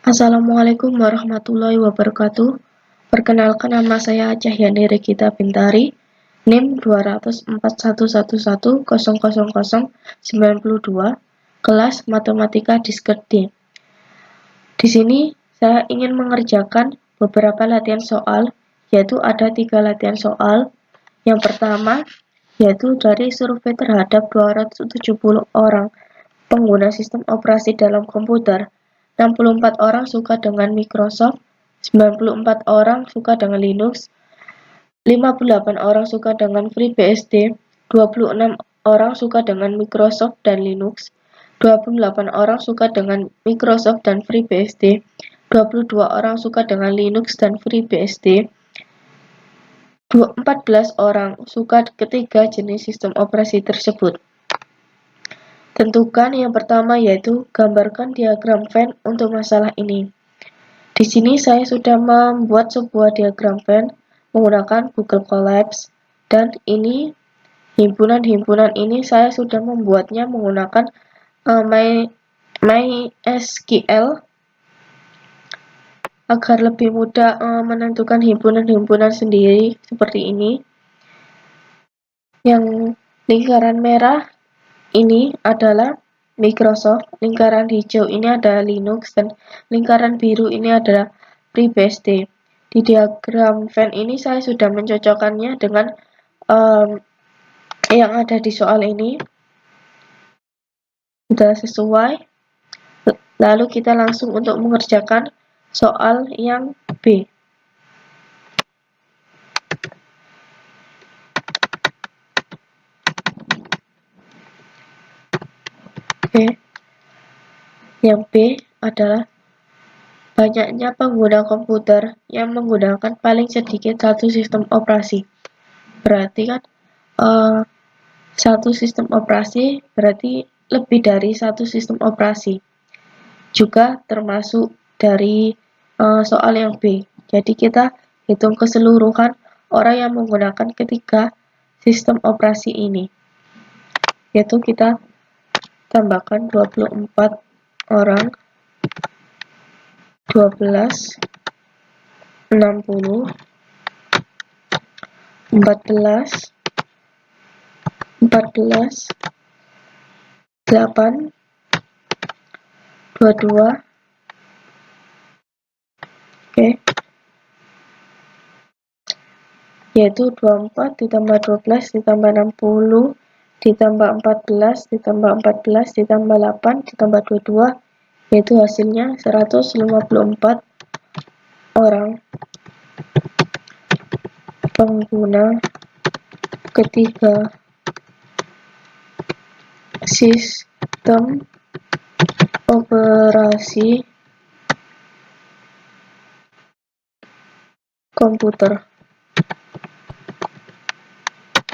Assalamualaikum warahmatullahi wabarakatuh. Perkenalkan, nama saya Cahyani Regita Bintari, NIM 24411000092, kelas Matematika Diskret D. Di sini saya ingin mengerjakan beberapa latihan soal, yaitu ada 3 latihan soal. Yang pertama, yaitu dari survei terhadap 270 orang pengguna sistem operasi dalam komputer. 64 orang suka dengan Microsoft, 94 orang suka dengan Linux, 58 orang suka dengan FreeBSD, 26 orang suka dengan Microsoft dan Linux, 28 orang suka dengan Microsoft dan FreeBSD, 22 orang suka dengan Linux dan FreeBSD, 14 orang suka ketiga jenis sistem operasi tersebut. Tentukan yang pertama, yaitu gambarkan diagram Venn untuk masalah ini. Di sini saya sudah membuat sebuah diagram Venn menggunakan Google Colabs, dan ini himpunan ini saya sudah membuatnya menggunakan MySQL agar lebih mudah menentukan himpunan-himpunan sendiri seperti ini. Yang lingkaran merah ini adalah Microsoft, lingkaran hijau ini adalah Linux, dan lingkaran biru ini adalah FreeBSD. Di diagram Venn ini saya sudah mencocokkannya dengan yang ada di soal ini. Sudah sesuai. Lalu kita langsung untuk mengerjakan soal yang B. Oke. Yang B adalah banyaknya pengguna komputer yang menggunakan paling sedikit satu sistem operasi. Berarti kan satu sistem operasi berarti lebih dari satu sistem operasi. Juga termasuk dari soal yang B. Jadi kita hitung keseluruhan orang yang menggunakan ketiga sistem operasi ini. Yaitu kita tambahkan 24 orang, 12, 60, 14, 8, 22. Oke. Yaitu 24 ditambah 12 ditambah 60 ditambah 14 ditambah 14 ditambah 8 ditambah 22, yaitu hasilnya 154 orang pengguna ketiga sistem operasi komputer.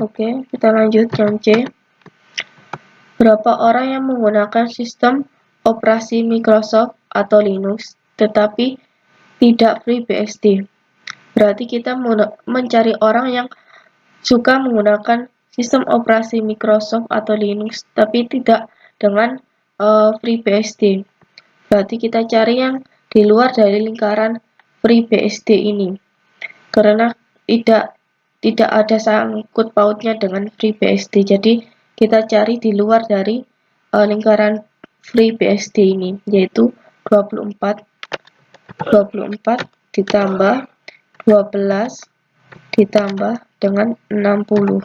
Oke, kita lanjut yang C. Berapa orang yang menggunakan sistem operasi Microsoft atau Linux tetapi tidak FreeBSD? Berarti kita mencari orang yang suka menggunakan sistem operasi Microsoft atau Linux tapi tidak dengan FreeBSD. Berarti kita cari yang di luar dari lingkaran FreeBSD ini, karena tidak ada sangkut pautnya dengan FreeBSD. Jadi kita cari di luar dari lingkaran FreeBSD ini, yaitu 24 ditambah 12 ditambah dengan 60.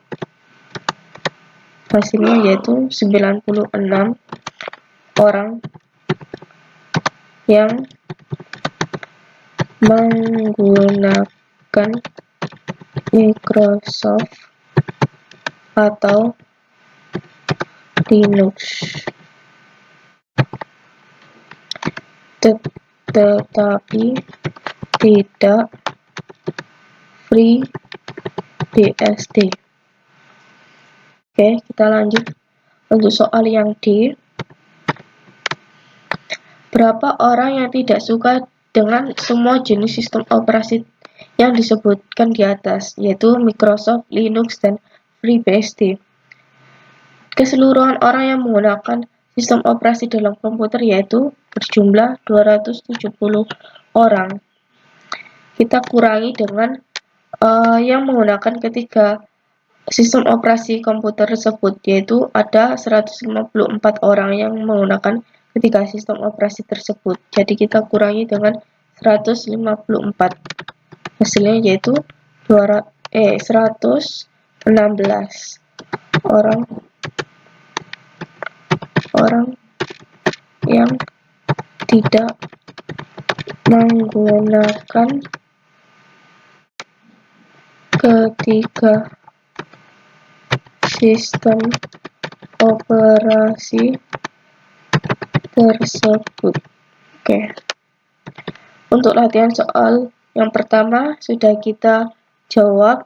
Hasilnya yaitu 96 orang yang menggunakan Microsoft atau Linux tetapi tidak FreeBSD. Oke, kita lanjut untuk soal yang D. Berapa orang yang tidak suka dengan semua jenis sistem operasi yang disebutkan di atas, yaitu Microsoft, Linux, dan FreeBSD? Keseluruhan orang yang menggunakan sistem operasi dalam komputer yaitu berjumlah 270 orang. Kita kurangi dengan yang menggunakan ketiga sistem operasi komputer tersebut, yaitu ada 154 orang yang menggunakan ketiga sistem operasi tersebut. Jadi kita kurangi dengan 154. Hasilnya yaitu 116 orang yang tidak menggunakan ketiga sistem operasi tersebut. Oke. Untuk latihan soal yang pertama sudah kita jawab.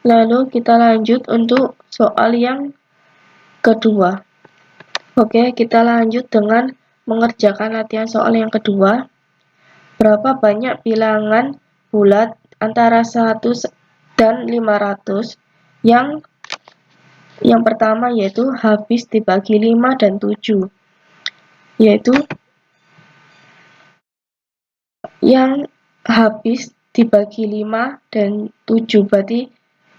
Lalu kita lanjut untuk soal yang kedua. Oke, kita lanjut dengan mengerjakan latihan soal yang kedua. Berapa banyak bilangan bulat antara 1 dan 500 yang pertama yaitu habis dibagi 5 dan 7, yaitu yang habis dibagi 5 dan 7, berarti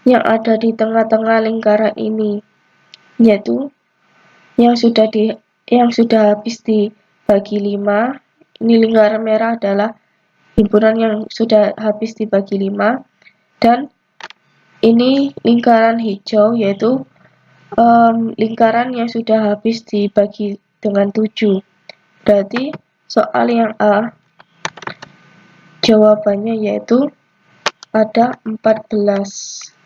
yang ada di tengah-tengah lingkaran ini, yaitu yang sudah habis dibagi 5. Ini lingkaran merah adalah himpunan yang sudah habis dibagi 5, dan ini lingkaran hijau yaitu lingkaran yang sudah habis dibagi dengan 7. Berarti soal yang A jawabannya yaitu ada 14.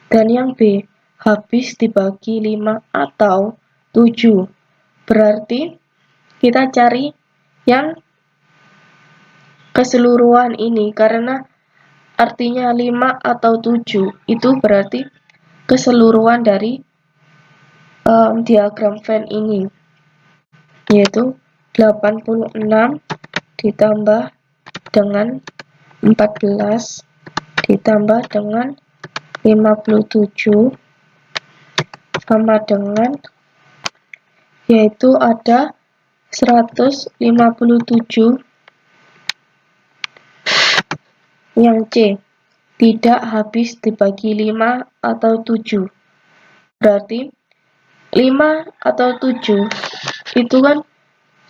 Dan yang B habis dibagi 5 atau 7. Berarti kita cari yang keseluruhan ini, karena artinya 5 atau 7 itu berarti keseluruhan dari diagram Venn ini, yaitu 86 ditambah dengan 14 ditambah dengan 57 sama dengan, yaitu ada 157. Yang C tidak habis dibagi 5 atau 7. Berarti 5 atau 7 itu kan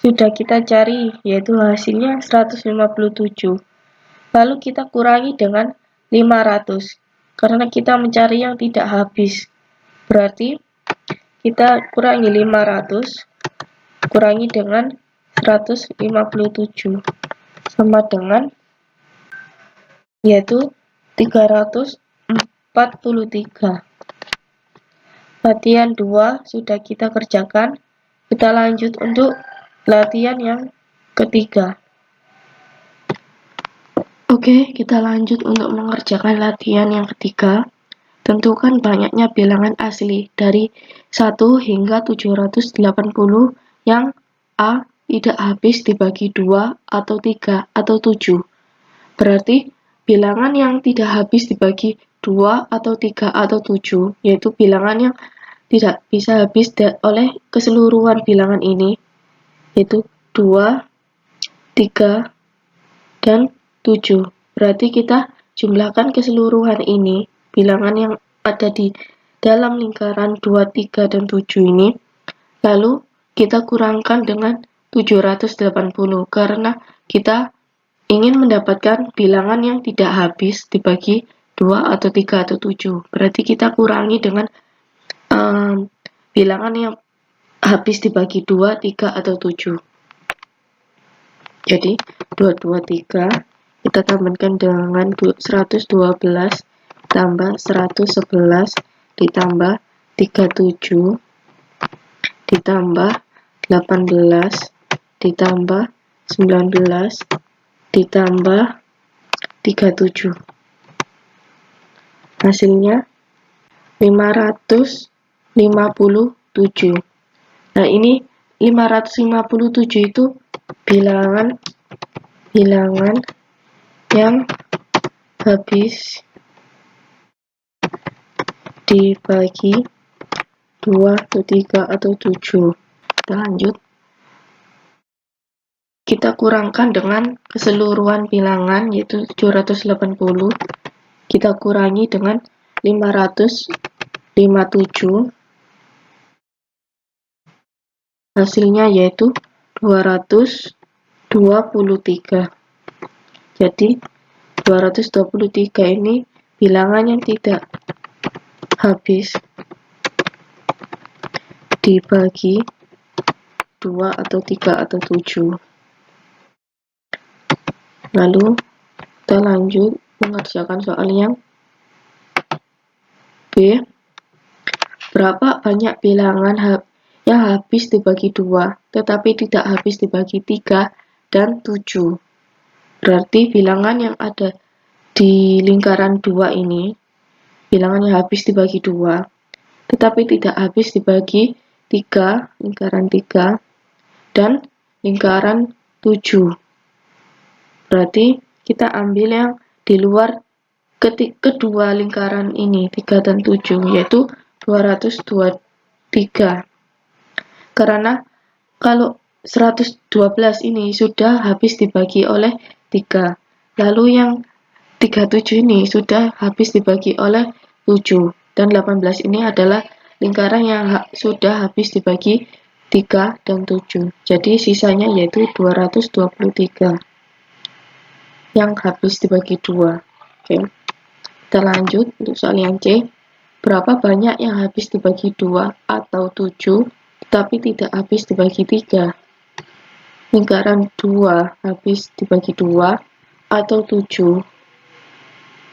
sudah kita cari, yaitu hasilnya 157. Lalu kita kurangi dengan 500 karena kita mencari yang tidak habis. Berarti kita kurangi 500 kurangi dengan 157 sama dengan, yaitu 343. Latihan 2 sudah kita kerjakan. Kita lanjut untuk latihan yang ketiga. Oke, kita lanjut untuk mengerjakan latihan yang ketiga. Tentukan banyaknya bilangan asli dari 1 hingga 780 yang A tidak habis dibagi 2 atau 3 atau 7. Berarti bilangan yang tidak habis dibagi 2 atau 3 atau 7, yaitu bilangan yang tidak bisa habis oleh keseluruhan bilangan ini, yaitu 2, 3, dan 7. Berarti kita jumlahkan keseluruhan ini, bilangan yang ada di dalam lingkaran 2, 3, dan 7 ini, lalu kita kurangkan dengan 780 karena kita ingin mendapatkan bilangan yang tidak habis dibagi 2 atau 3 atau 7. Berarti kita kurangi dengan bilangan yang habis dibagi 2, 3, atau 7. Jadi 2, 2, 3 kita tambahkan dengan 112 tambah 111 ditambah 37 ditambah 18 ditambah 19 ditambah 37. Hasilnya 557. Nah, ini 557 itu bilangan yang habis dibagi 2 atau 3 atau 7. Kita lanjut. Kita kurangkan dengan keseluruhan bilangan, yaitu 780. Kita kurangi dengan 557. Hasilnya yaitu 223. Jadi 223 ini bilangan yang tidak habis dibagi 2 atau 3 atau 7. Lalu kita lanjut mengerjakan soal yang B. Berapa banyak bilangan yang habis dibagi 2 tetapi tidak habis dibagi 3 dan 7? Berarti bilangan yang ada di lingkaran 2 ini, bilangan yang habis dibagi 2 tetapi tidak habis dibagi 3, lingkaran 3, dan lingkaran 7. Berarti kita ambil yang di luar kedua lingkaran ini, 3 dan 7, yaitu 223. Karena kalau 112 ini sudah habis dibagi oleh 3, lalu yang 37 ini sudah habis dibagi oleh 7, dan 18 ini adalah lingkaran yang sudah habis dibagi 3 dan 7. Jadi sisanya yaitu 223 yang habis dibagi 2. Oke. Kita lanjut untuk soal yang C. Berapa banyak yang habis dibagi 2 atau 7 tetapi tidak habis dibagi 3? Lingkaran 2 habis dibagi 2 atau 7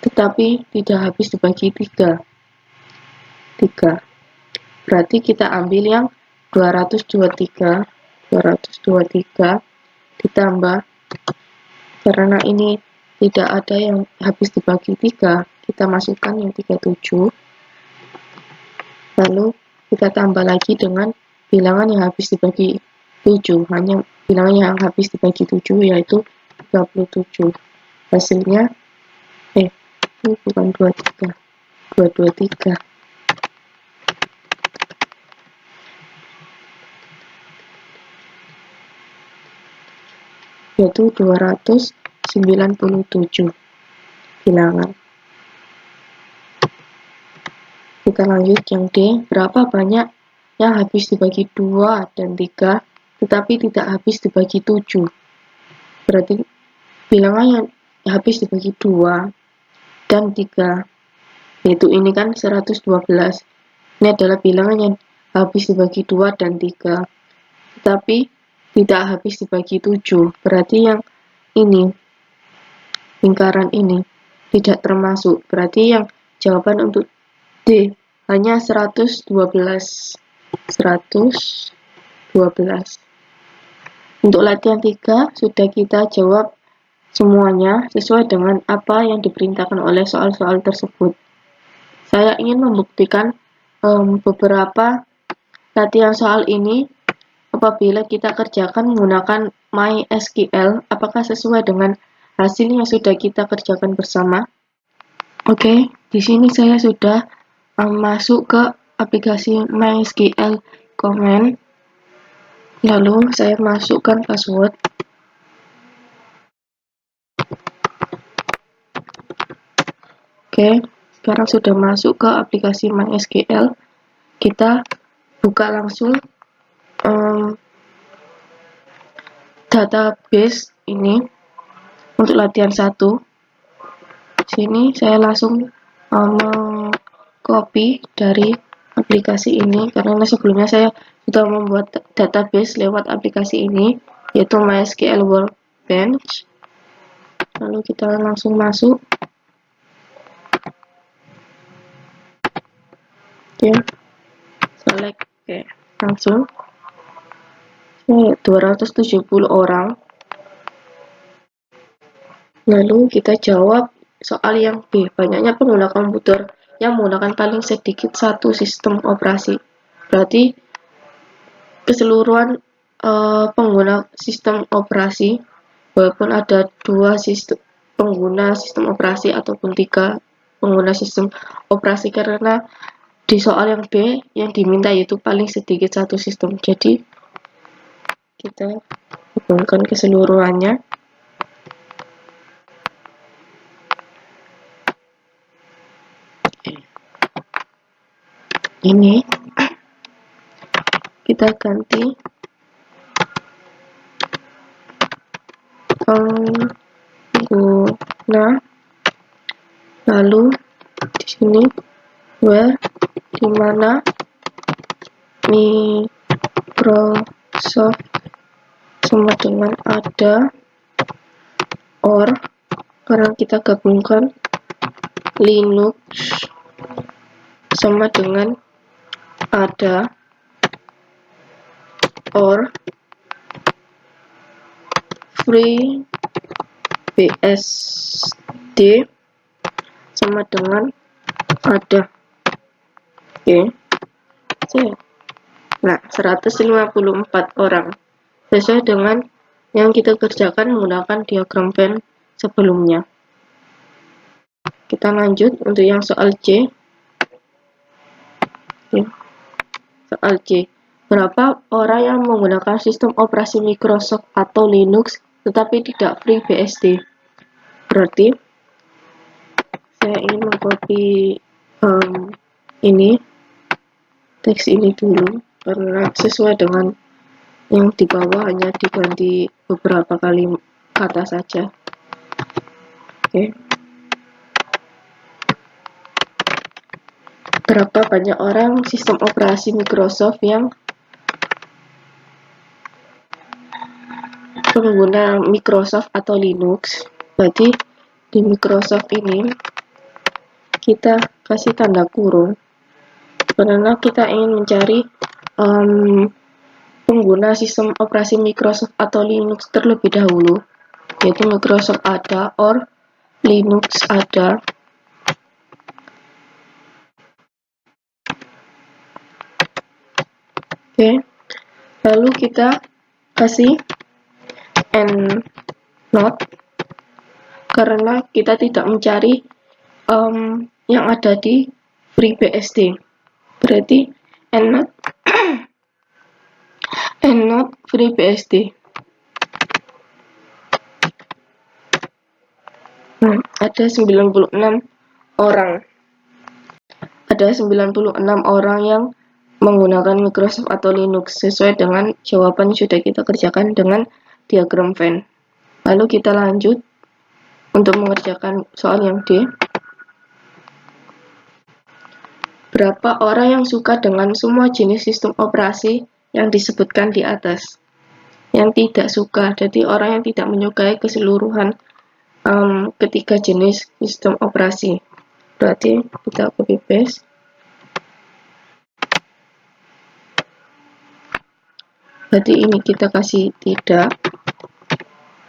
tetapi tidak habis dibagi 3. Berarti kita ambil yang 223 ditambah, karena ini tidak ada yang habis dibagi 3, kita masukkan yang 37. Lalu kita tambah lagi dengan bilangan yang habis dibagi 7, hanya bilangan yang habis dibagi 7 yaitu 37. Hasilnya bukan 23, 223. Yaitu 297 bilangan. Kita lanjut yang D. Berapa banyak yang habis dibagi 2 dan 3 tetapi tidak habis dibagi 7? Berarti bilangan yang habis dibagi 2 dan 3, yaitu ini kan 112. Ini adalah bilangan yang habis dibagi 2 dan 3 tetapi tidak habis dibagi 7. Berarti yang ini, lingkaran ini, tidak termasuk. Berarti yang jawaban untuk D hanya 112. Untuk latihan 3 sudah kita jawab semuanya sesuai dengan apa yang diperintahkan oleh soal-soal tersebut. Saya ingin membuktikan beberapa latihan soal ini apabila kita kerjakan menggunakan MySQL, apakah sesuai dengan hasil yang sudah kita kerjakan bersama? Oke, di sini saya sudah masuk ke aplikasi MySQL Command. Lalu saya masukkan password. Oke, sekarang sudah masuk ke aplikasi MySQL. Kita buka langsung database ini untuk latihan 1. Sini saya langsung copy dari aplikasi ini karena sebelumnya saya sudah membuat database lewat aplikasi ini, yaitu MySQL Workbench. Lalu kita langsung masuk. Oke, select, langsung 270 orang. Lalu kita jawab soal yang B. Banyaknya pengguna komputer yang menggunakan paling sedikit satu sistem operasi. Berarti keseluruhan pengguna sistem operasi, walaupun ada 2 sistem pengguna sistem operasi ataupun 3 pengguna sistem operasi, karena di soal yang B yang diminta yaitu paling sedikit satu sistem. Jadi kita hubungkan keseluruhannya. Ini kita ganti pengguna, lalu di sini where dimana Microsoft sama dengan ada, or karena kita gabungkan Linux sama dengan ada, or free BSD sama dengan ada. Oke. Nah, 154 orang sesuai dengan yang kita kerjakan menggunakan diagram Venn sebelumnya. Kita lanjut untuk yang soal C. Soal C. Berapa orang yang menggunakan sistem operasi Microsoft atau Linux tetapi tidak free BSD? Berarti saya ingin mengcopy ini teks ini dulu karena sesuai dengan yang di bawah, hanya diganti beberapa kali kata saja. Oke. Berapa banyak orang sistem operasi Microsoft yang pengguna Microsoft atau Linux? Berarti di Microsoft ini kita kasih tanda kurung karena kita ingin mencari pengguna sistem operasi Microsoft atau Linux terlebih dahulu, yaitu Microsoft ada or Linux ada. Oke, lalu kita kasih n not karena kita tidak mencari yang ada di FreeBSD. Berarti n not FreeBSD. Ada 96 orang. Ada 96 orang yang menggunakan Microsoft atau Linux sesuai dengan jawaban yang sudah kita kerjakan dengan diagram Venn. Lalu kita lanjut untuk mengerjakan soal yang D. Berapa orang yang suka dengan semua jenis sistem operasi yang disebutkan di atas? Yang tidak suka, jadi orang yang tidak menyukai keseluruhan ketiga jenis sistem operasi. Berarti kita copy paste. Berarti ini kita kasih tidak.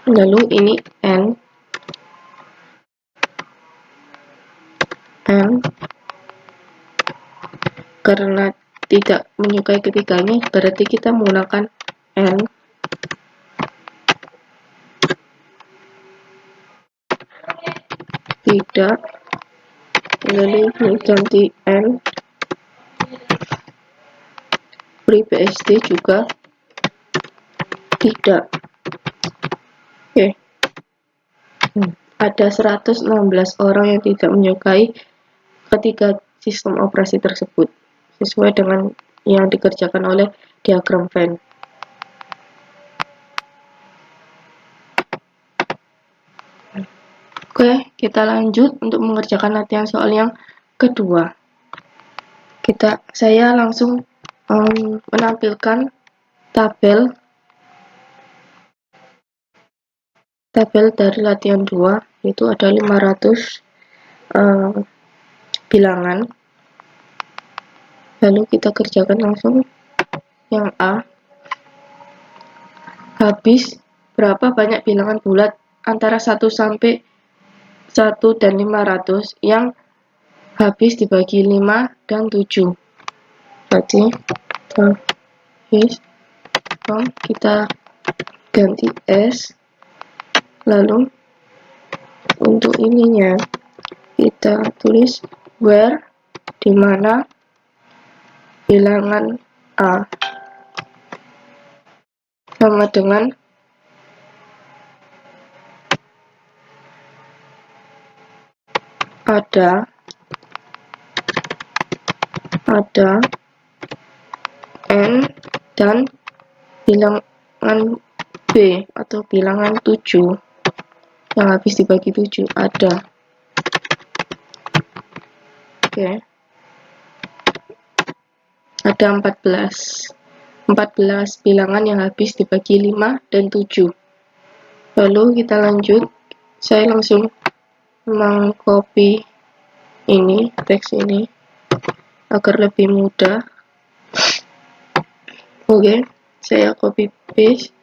Lalu ini n karena tidak menyukai ketiganya, berarti kita menggunakan n. Tidak, lalu ganti n. FreeBSD juga tidak. Oke. Ada 116 orang yang tidak menyukai ketiga sistem operasi tersebut sesuai dengan yang dikerjakan oleh diagram Venn. Oke, kita lanjut untuk mengerjakan latihan soal yang kedua. Saya langsung menampilkan tabel dari latihan 2, yaitu ada 500 bilangan. Lalu kita kerjakan langsung yang A. Habis berapa banyak bilangan bulat antara 1 sampai 1 dan 500 yang habis dibagi 5 dan 7. Berarti kita ganti S. Lalu untuk ininya kita tulis where dimana bilangan A sama dengan ada N dan bilangan B atau bilangan 7 yang habis dibagi 7 ada. Oke. Ada 14 bilangan yang habis dibagi 5 dan 7. Lalu kita lanjut. Saya langsung mengcopy ini, teks ini agar lebih mudah. Oke, saya copy paste.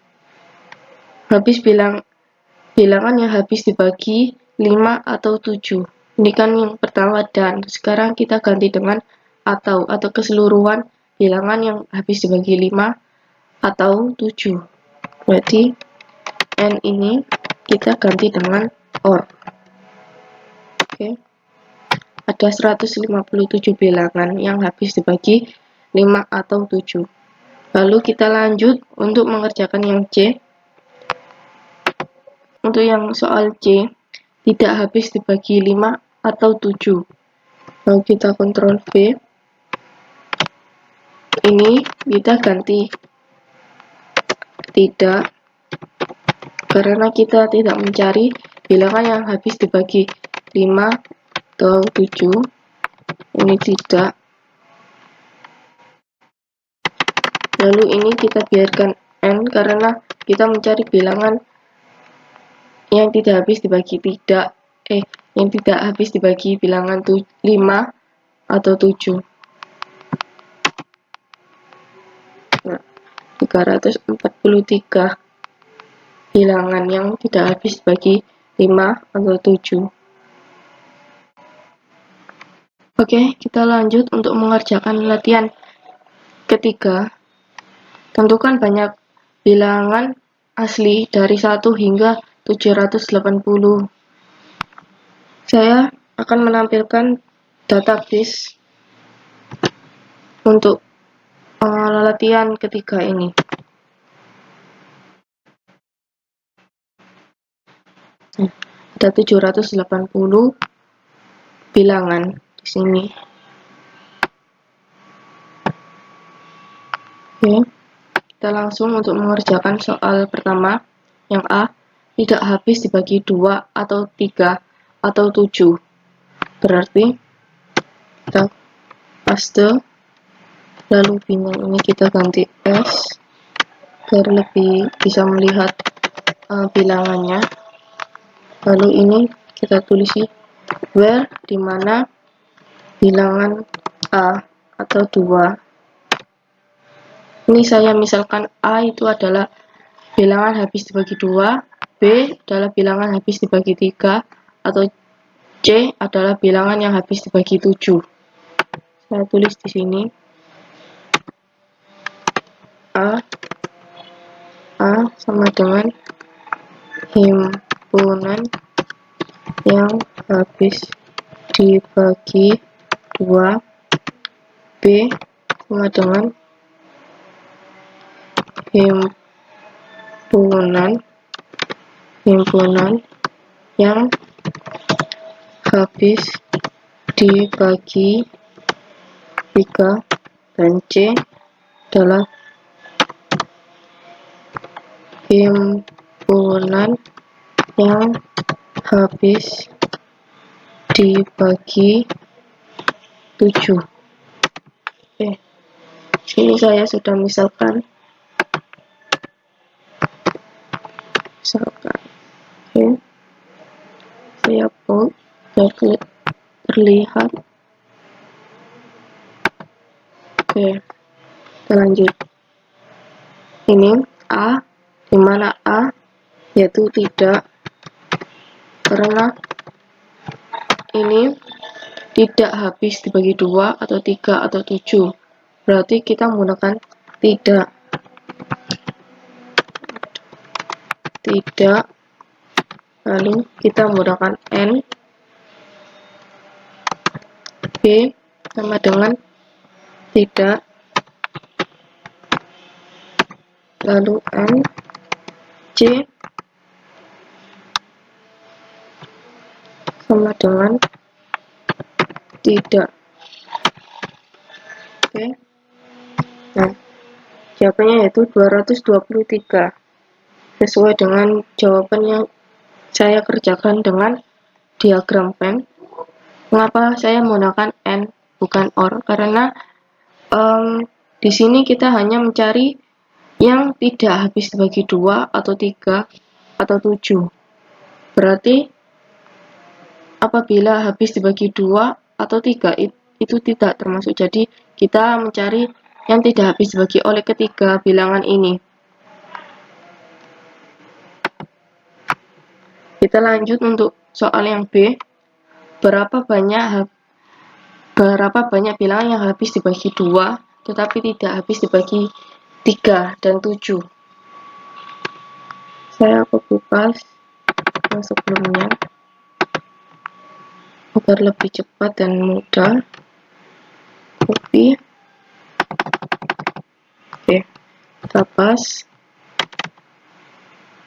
Habis bilangan yang habis dibagi 5 atau 7. Ini kan yang pertama dan. Sekarang kita ganti dengan atau keseluruhan bilangan yang habis dibagi 5 atau 7. Berarti N ini kita ganti dengan OR. Oke. Ada 157 bilangan yang habis dibagi 5 atau 7. Lalu kita lanjut untuk mengerjakan yang C. Untuk yang soal C, tidak habis dibagi 5 atau 7. Lalu kita Ctrl V. Ini kita ganti tidak, karena kita tidak mencari bilangan yang habis dibagi 5 atau 7. Ini tidak. Lalu ini kita biarkan N karena kita mencari bilangan yang tidak habis dibagi yang tidak habis dibagi bilangan 5 atau 7. Nah, 343 bilangan yang tidak habis dibagi 5 atau 7. Oke, kita lanjut untuk mengerjakan latihan ketiga. Tentukan banyak bilangan asli dari 1 hingga 780. Saya akan menampilkan database untuk latihan ketiga ini. Ada 780 bilangan di sini. Oke, kita langsung untuk mengerjakan soal pertama. Yang A, tidak habis dibagi 2 atau 3 atau 7. Berarti kita paste, lalu bintang ini kita ganti S agar lebih bisa melihat bilangannya. Lalu ini kita tulisi where, dimana bilangan A atau 2. Ini saya misalkan A itu adalah bilangan habis dibagi 2, B adalah bilangan habis dibagi 3, atau C adalah bilangan yang habis dibagi 7. Saya tulis di sini A sama dengan himpunan yang habis dibagi 2, B sama dengan himpunan yang habis dibagi 3, dan C adalah himpunan yang habis dibagi 7. Oke, ini saya sudah misalkan. Oke, saya bold biar terlihat. Oke, kita lanjut. Ini A, dimana A yaitu tidak, karena ini tidak habis dibagi 2 atau 3 atau 7. Berarti kita menggunakan tidak, lalu kita menggunakan N. B sama dengan tidak, lalu N, C sama dengan tidak. Oke. Nah, jawabannya yaitu 223. Sesuai dengan jawaban yang saya kerjakan dengan diagram Venn. Mengapa saya menggunakan N bukan OR? Karena di sini kita hanya mencari yang tidak habis dibagi 2 atau 3 atau 7. Berarti apabila habis dibagi 2 atau 3 itu tidak termasuk. Jadi kita mencari yang tidak habis dibagi oleh ketiga bilangan ini. Kita lanjut untuk soal yang B. Berapa banyak bilangan yang habis dibagi 2 tetapi tidak habis dibagi 3 dan 7? Saya copy paste yang sebelumnya agar lebih cepat dan mudah. Copy. Oke, kita paste.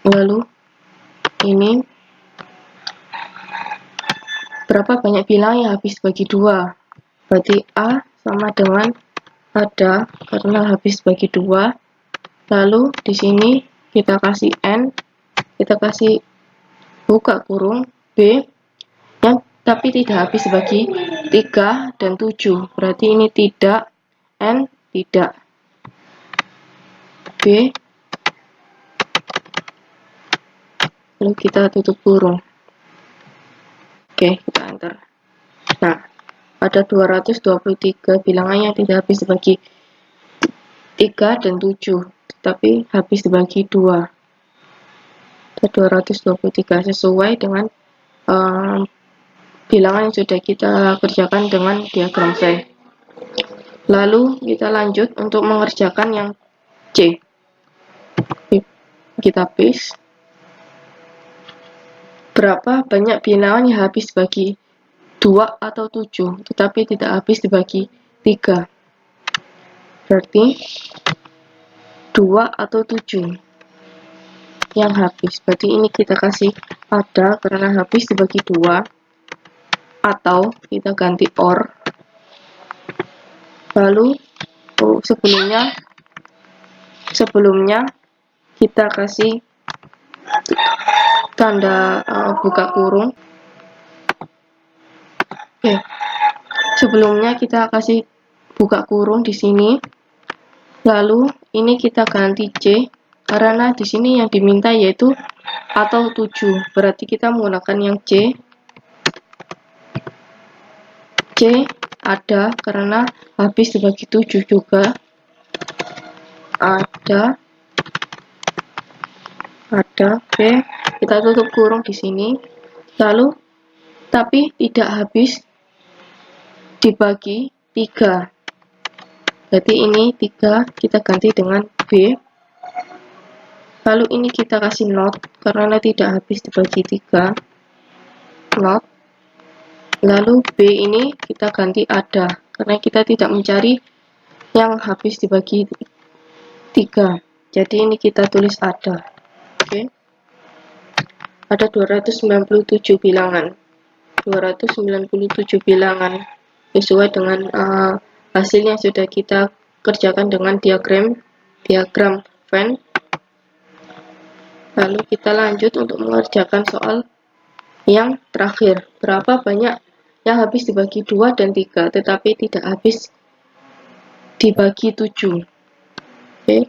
Lalu ini berapa banyak bilangan yang habis bagi 2? Berarti A sama dengan ada karena habis bagi 2. Lalu di sini kita kasih N, kita kasih buka kurung B yang tapi tidak habis bagi 3 dan 7. Berarti ini tidak, N tidak. B, lalu kita tutup kurung. Oke, kita enter. Nah, ada 223 bilangan yang tidak habis dibagi 3 dan 7, tetapi habis dibagi 2. Ada 223 sesuai dengan bilangan yang sudah kita kerjakan dengan diagram Venn. Lalu kita lanjut untuk mengerjakan yang C. Kita paste. Berapa banyak bilangan yang habis dibagi 2 atau 7 tetapi tidak habis dibagi 3? Berarti 2 atau 7 yang habis. Berarti ini kita kasih ada karena habis dibagi 2, atau kita ganti OR. Lalu sebelumnya kita kasih tanda buka kurung. Oke. Sebelumnya kita kasih buka kurung di sini. Lalu ini kita ganti C karena di sini yang diminta yaitu atau 7. Berarti kita menggunakan yang C. C ada karena habis dibagi 7 juga. Ada. Oke, kita tutup kurung di sini. Lalu tapi tidak habis dibagi 3. Berarti ini 3 kita ganti dengan B. Lalu ini kita kasih not karena tidak habis dibagi 3. Not. Lalu B ini kita ganti ada karena kita tidak mencari yang habis dibagi 3. Jadi ini kita tulis ada. Oke. Ada 297 bilangan. 297 bilangan sesuai dengan hasil yang sudah kita kerjakan dengan diagram Venn. Lalu kita lanjut untuk mengerjakan soal yang terakhir. Berapa banyak yang habis dibagi 2 dan 3 tetapi tidak habis dibagi 7? Oke,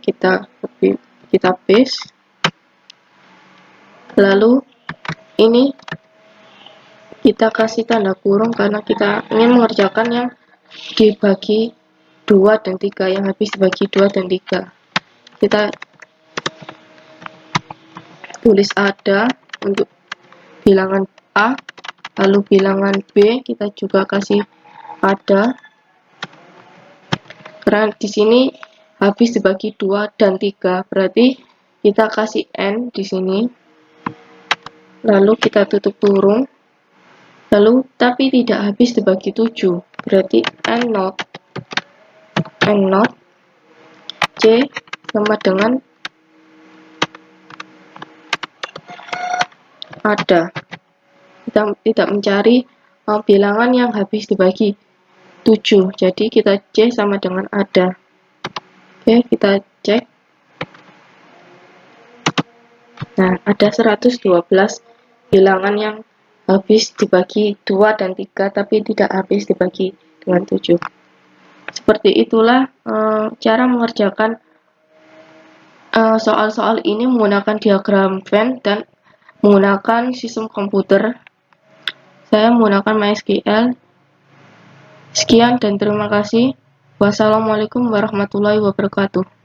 kita paste. Lalu ini kita kasih tanda kurung karena kita ingin mengerjakan yang dibagi 2 dan 3, yang habis dibagi 2 dan 3. Kita tulis ada untuk bilangan A, lalu bilangan B kita juga kasih ada karena di sini habis dibagi 2 dan 3, berarti kita kasih N di sini. Lalu kita tutup kurung. Lalu tapi tidak habis dibagi 7, berarti N not C sama dengan ada. Kita tidak mencari bilangan yang habis dibagi 7. Jadi kita C sama dengan ada. Oke, kita cek. Nah, ada 112 bilangan yang habis dibagi 2 dan 3, tapi tidak habis dibagi dengan 7. Seperti itulah cara mengerjakan soal-soal ini menggunakan diagram Venn dan menggunakan sistem komputer. Saya menggunakan MySQL. Sekian dan terima kasih. Wassalamualaikum warahmatullahi wabarakatuh.